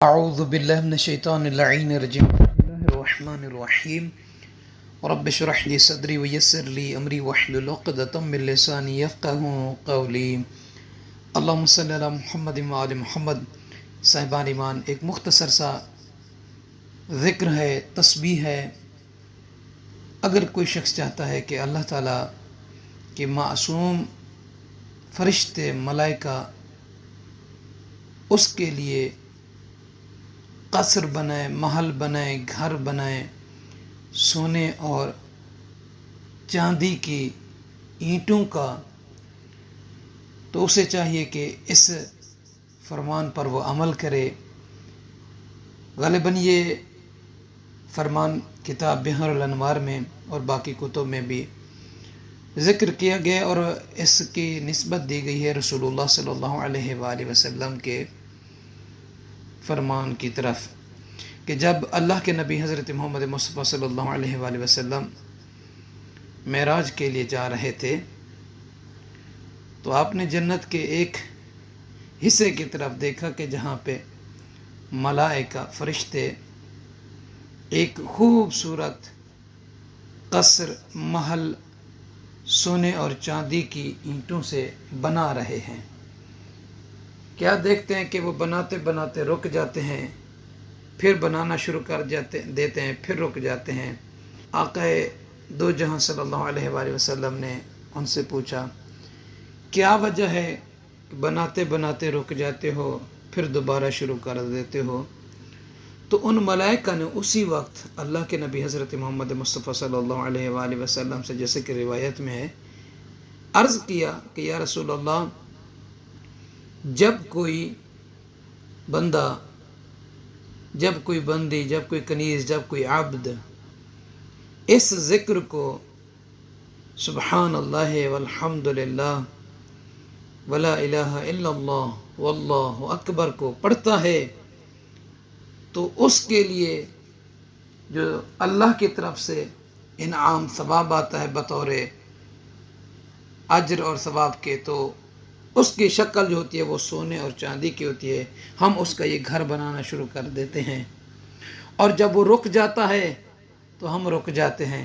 اعوذ باللہ من الشیطان اللعین الرجیم بسم اللہ الرحمن الرحیم رب اشرح لی صدری ویسر لی امری واحلل عقدۃ من لسانی یفقہوا قولی اللہم صلی علی محمد وآل محمد۔ صاحبان ایمان، ایک مختصر سا ذکر ہے، تسبیح ہے۔ اگر کوئی شخص چاہتا ہے کہ اللہ تعالیٰ کے معصوم فرشتے ملائکہ اس کے لیے قصر بنائے، محل بنائے، گھر بنائے، سونے اور چاندی کی اینٹوں کا، تو اسے چاہیے کہ اس فرمان پر وہ عمل کرے۔ غالباً یہ فرمان کتاب بحر الانوار میں اور باقی کتب میں بھی ذکر کیا گیا، اور اس کی نسبت دی گئی ہے رسول اللہ صلی اللہ علیہ وآلہ وسلم کے فرمان کی طرف، کہ جب اللہ کے نبی حضرت محمد مصطفیٰ صلی اللہ علیہ وآلہ وسلم معراج کے لیے جا رہے تھے، تو آپ نے جنت کے ایک حصے کی طرف دیکھا کہ جہاں پہ ملائکہ فرشتے ایک خوبصورت قصر، محل سونے اور چاندی کی اینٹوں سے بنا رہے ہیں۔ کیا دیکھتے ہیں کہ وہ بناتے بناتے رک جاتے ہیں، پھر بنانا شروع کر دیتے ہیں، پھر رک جاتے ہیں۔ آقا دو جہاں صلی اللہ علیہ وآلہ وسلم نے ان سے پوچھا، کیا وجہ ہے کہ بناتے بناتے رک جاتے ہو، پھر دوبارہ شروع کر دیتے ہو؟ تو ان ملائکہ نے اسی وقت اللہ کے نبی حضرت محمد مصطفیٰ صلی اللہ علیہ وآلہ وسلم سے، جیسے کہ روایت میں ہے، عرض کیا کہ یا رسول اللہ، جب کوئی بندہ، جب کوئی بندی، جب کوئی کنیز، جب کوئی عبد اس ذکر کو سبحان اللہ والحمد للہ ولا الہ الا اللہ واللہ اکبر کو پڑھتا ہے، تو اس کے لیے جو اللہ کی طرف سے انعام ثواب آتا ہے بطور اجر اور ثواب کے، تو اس کی شکل جو ہوتی ہے وہ سونے اور چاندی کی ہوتی ہے۔ ہم اس کا یہ گھر بنانا شروع کر دیتے ہیں، اور جب وہ رک جاتا ہے تو ہم رک جاتے ہیں،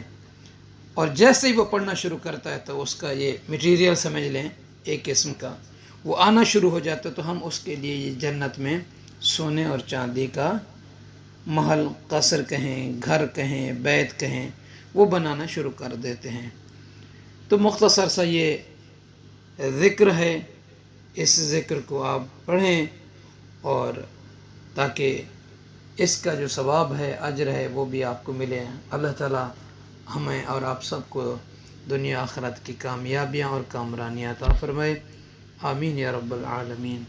اور جیسے ہی وہ پڑھنا شروع کرتا ہے تو اس کا یہ مٹیریل سمجھ لیں ایک قسم کا وہ آنا شروع ہو جاتا ہے، تو ہم اس کے لیے یہ جنت میں سونے اور چاندی کا محل، قصر کہیں، گھر کہیں، بیت کہیں، وہ بنانا شروع کر دیتے ہیں۔ تو مختصر سا یہ ذکر ہے، اس ذکر کو آپ پڑھیں، اور تاکہ اس کا جو ثواب ہے، اجر ہے، وہ بھی آپ کو ملے۔ اللہ تعالیٰ ہمیں اور آپ سب کو دنیا آخرت کی کامیابیاں اور کامرانیاں عطا فرمائے، آمین یا رب العالمین۔